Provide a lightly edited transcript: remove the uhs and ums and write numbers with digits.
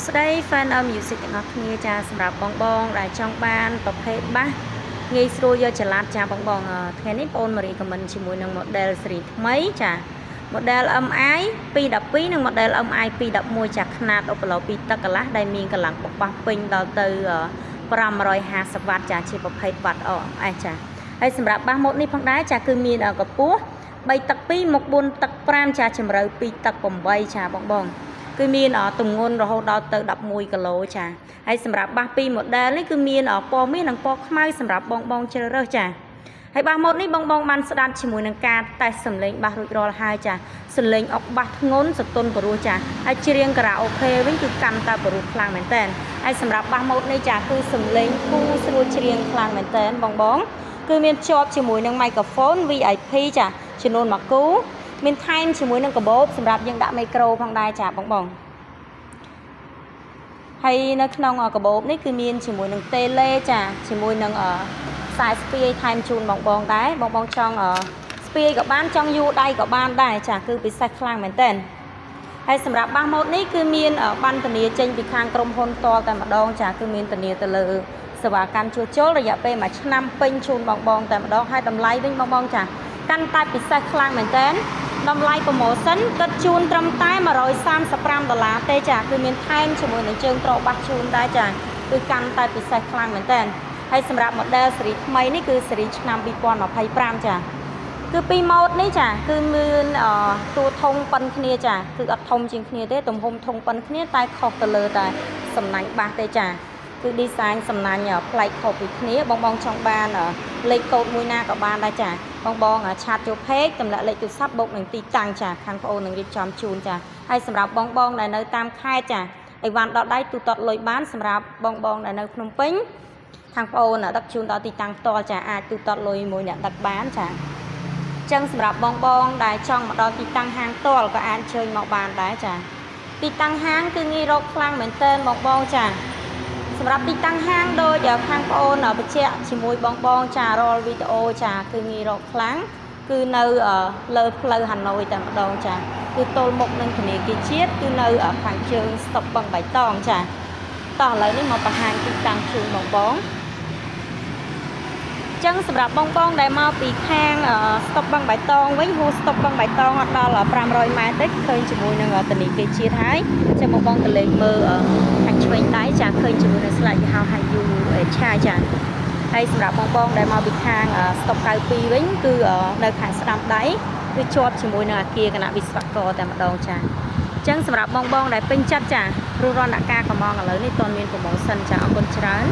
ស្ដី fan of music ទាំងអស់គ្នាចាសម្រាប់បងដែលចង់បានប្រភេទបាសងាយស្រួលយកចល័តចាបងថ្ងៃនេះបងមករីកមិនជាមួយនឹង model ស៊េរីថ្មីចា model MI 212និង model MI 211ចាខ្នាតឧបលោ2ទឹកកន្លះដែលមានកម្លាំងបបាសពេញដល់ទៅ550វ៉ាត់ចាជាប្រភេទវ៉ាត់អចាហើយសម្រាប់បាសម៉ូតនេះផងដែរចាគឺមានកម្ពស់3ទឹក2មុខ4ទឹក5ចាជម្រៅ2ទឹក8ចាបងគឺមានទម្ងន់រហូតដល់ទៅ11គីឡូចាហើយសម្រាប់បាស2 model នេះគឺមានពណ៌មាសនិងពណ៌ខ្មៅសម្រាប់បងជ្រើសរើសចាហើយបាសម៉ូតនេះបងបានស្ដាប់ជាមួយនឹងការតេស្តសំឡេងបាសរួចរាល់ហើយចាសំឡេងអុកបាសធ្ងន់សតុនបរោះចាហើយច្រៀងការ៉ាអូខេវិញគឺកាន់តែបរោះខ្លាំងមែនតើហើយសម្រាប់បាសម៉ូតនេះចាគឺសំឡេងគូស្រួលច្រៀងខ្លាំងមែនតើបងគឺមានជាប់ជាមួយនឹង microphone VIP ចាចំនួន1គូមានថែមជាមួយនឹងកាបូបសម្រាប់យើងដាក់មីក្រូផងដែរចាបងហើយនៅក្នុងកាបូបនេះគឺមានជាមួយនឹងតេឡេចាជាមួយនឹងខ្សែស្ពាយថែមជូនបងដែរបងចង់ស្ពាយក៏បានចង់យូរដៃក៏បានដែរចាគឺពិសេសខ្លាំងមែនទែនហើយសម្រាប់បាសម៉ូតនេះគឺមានបានធានាចេញពីខាងក្រុមហ៊ុនតតែម្ដងចាគឺមានធានាទៅលើសេវាកម្មជួសជុលរយៈពេល1ឆ្នាំពេញជូនបងតែម្ដងហើយតម្លៃវិញបងចាកាន់តែពិសេសខ្លាំងមែនទែនតម្លៃ promotion គិតជូនត្រឹមតែ$135ទេចាគឺមានថែមជាមួយនឹងជើងត្របាសជូនដែរចាគឺកាន់តែពិសេសខ្លាំងមែនទែនហើយសម្រាប់ model ស៊េរីថ្មីនេះគឺស៊េរីឆ្នាំ2025ចាគឺពីម៉ូតនេះចាគឺមានតួធំប៉ុនគ្នាចាគឺអត់ធំជាងគ្នាទេទំហំធំប៉ុនគ្នាតែខុសទៅលើតែសំណាញ់បាសទេចាគឺ design សំណាញ់ប្លែកខុសពីគ្នាបងចង់បានលេខកូដមួយណាក៏បានដែរចាបងឆាតចូល page ទម្លាក់លេខទូរស័ព្ទបូកនឹងទីតាំងចាខាងប្អូននឹងរៀបចំជូនចាហើយសម្រាប់បងដែលនៅតាមខេត្តចាអីវ៉ាន់ដល់ដៃទូទាត់លុយបានសម្រាប់បងដែលនៅភ្នំពេញខាងប្អូនដឹកជូនដល់ទីតាំងផ្ទាល់ចាអាចទូទាត់លុយមួយអ្នកដឹកបានចាអញ្ចឹងសម្រាប់បងដែលចង់មកដល់ទីតាំងហាងផ្ទាល់ក៏អាចអញ្ជើញមកបានដែរចាទីតាំងហាងគឺងាយរកខ្លាំងមែនទែនបងចាសម្រាប់ទីតាំងហាងដូចខាងប្អូនបញ្ជាក់ជាមួយបងចារាល់វីដេអូចាគឺងាយរកខ្លាំងគឺនៅលើផ្លូវហាណូយតែម្ដងចាគឺទល់មុខនឹងធនាគារជាតិគឺនៅខាងជើងស្តុបបឹងបៃតងចាតោះឥឡូវនេះមកបង្ហាញទីតាំងជូនបងអញ្ចឹងសម្រាប់បងដែលមកពីខាងស្តុបបឹងបៃតងវិញហួសស្តុបបឹងបៃតងអត់ដល់500ម៉ែត្រទេឃើញជាមួយនឹងធនាគារជាតិហើយចឹងបងទៅលេងមើលខាងឆ្វេងដៃចាឃើញជាមួយនឹងស្លាកគេហៅ Hayu Cha ចាហើយសម្រាប់បងដែលមកពីខាងស្តុប92វិញគឺនៅខាងស្ដាំដៃគឺជាប់ជាមួយនឹងអគារគណៈវិស្វករតែម្ដងចាអញ្ចឹងសម្រាប់បងដែលពេញចិត្តចារស់រាល់អ្នកការកំងឥឡូវនេះតមាន promotion ចាអរគុណច្រើន